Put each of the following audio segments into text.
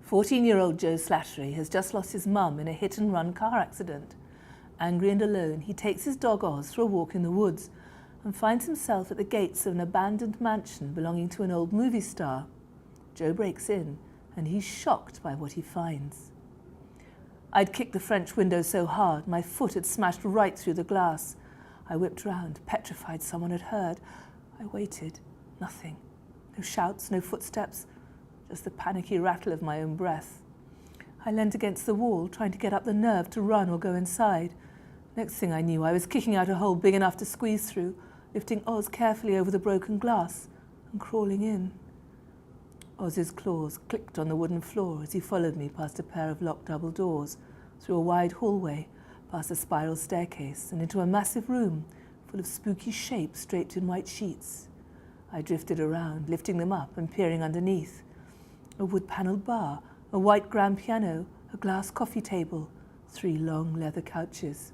14-year-old Joe Slattery has just lost his mum in a hit-and-run car accident. Angry and alone, he takes his dog Oz for a walk in the woods and finds himself at the gates of an abandoned mansion belonging to an old movie star. Joe breaks in, and he's shocked by what he finds. I'd kicked the French window so hard, my foot had smashed right through the glass. I whipped round, petrified someone had heard. I waited. Nothing. No shouts, no footsteps, just the panicky rattle of my own breath. I leant against the wall, trying to get up the nerve to run or go inside. Next thing I knew, I was kicking out a hole big enough to squeeze through, lifting Oz carefully over the broken glass and crawling in. Oz's claws clicked on the wooden floor as he followed me past a pair of locked double doors, through a wide hallway, past a spiral staircase, and into a massive room full of spooky shapes draped in white sheets. I drifted around, lifting them up and peering underneath. A wood-panelled bar, a white grand piano, a glass coffee table, 3 long leather couches.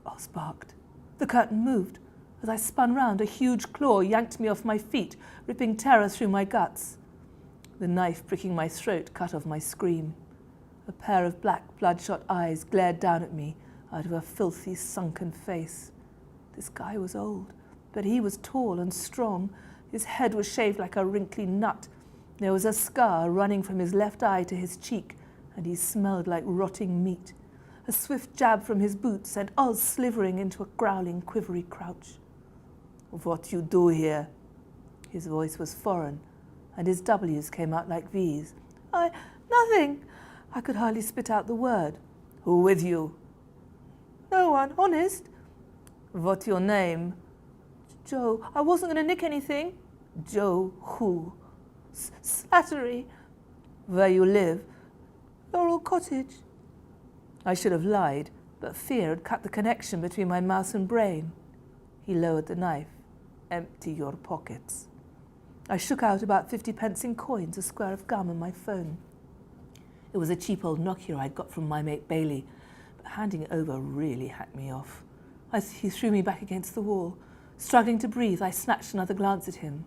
Oz barked. The curtain moved. As I spun round, a huge claw yanked me off my feet, ripping terror through my guts. The knife pricking my throat cut off my scream. A pair of black, bloodshot eyes glared down at me out of a filthy, sunken face. This guy was old, but he was tall and strong. His head was shaved like a wrinkly nut. There was a scar running from his left eye to his cheek, and he smelled like rotting meat. A swift jab from his boot sent Oz slithering into a growling, quivery crouch. "What you do here?" His voice was foreign, and his W's came out like V's. Nothing." I could hardly spit out the word. "Who with you?" "No one, honest." "What your name?" "Joe. I wasn't going to nick anything." "Joe who?" "Slattery." "Where you live?" "Laurel Cottage." I should have lied, but fear had cut the connection between my mouth and brain. He lowered the knife. "Empty your pockets." I shook out about 50 pence in coins, a square of gum, and my phone. It was a cheap old Nokia I'd got from my mate Bailey, but handing it over really hacked me off. He threw me back against the wall. Struggling to breathe, I snatched another glance at him.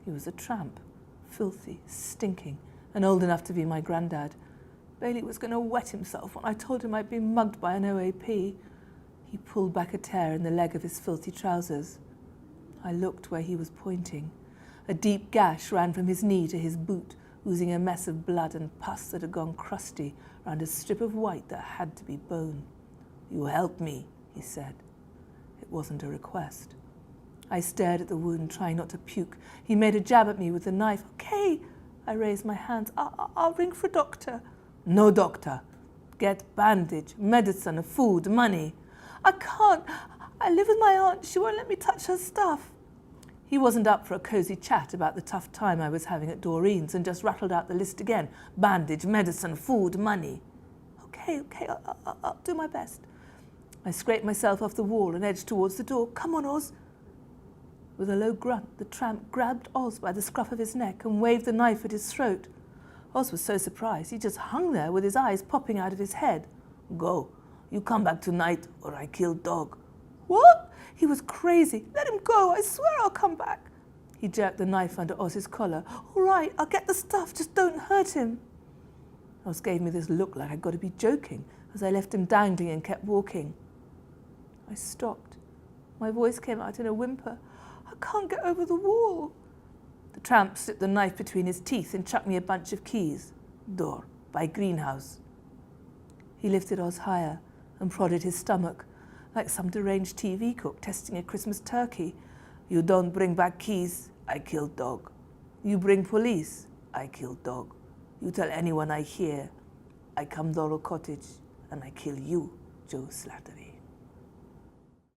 He was a tramp, filthy, stinking, and old enough to be my granddad. Bailey was going to wet himself when I told him I'd been mugged by an OAP. He pulled back a tear in the leg of his filthy trousers. I looked where he was pointing. A deep gash ran from his knee to his boot, oozing a mess of blood and pus that had gone crusty round a strip of white that had to be bone. "You help me," he said. It wasn't a request. I stared at the wound, trying not to puke. He made a jab at me with the knife. "Okay." I raised my hands. I'll ring for a doctor." "No doctor. Get bandage, medicine, food, money." "I can't. I live with my aunt. She won't let me touch her stuff." He wasn't up for a cosy chat about the tough time I was having at Doreen's and just rattled out the list again. Bandage, medicine, food, money. Okay, I'll do my best." I scraped myself off the wall and edged towards the door. "Come on, Oz." With a low grunt, the tramp grabbed Oz by the scruff of his neck and waved the knife at his throat. Oz was so surprised, he just hung there with his eyes popping out of his head. "Go. You come back tonight or I kill dog." "What?" He was crazy. "Let him go. I swear I'll come back." He jerked the knife under Oz's collar. "All right, I'll get the stuff. Just don't hurt him." Oz gave me this look like I'd got to be joking as I left him dangling and kept walking. I stopped. My voice came out in a whimper. "I can't get over the wall." The tramp slipped the knife between his teeth and chucked me a bunch of keys. "Door, by greenhouse." He lifted Oz higher and prodded his stomach, like some deranged TV cook testing a Christmas turkey. "You don't bring back keys, I kill dog. You bring police, I kill dog. You tell anyone I hear, I come Laurel Cottage and I kill you, Joe Slattery."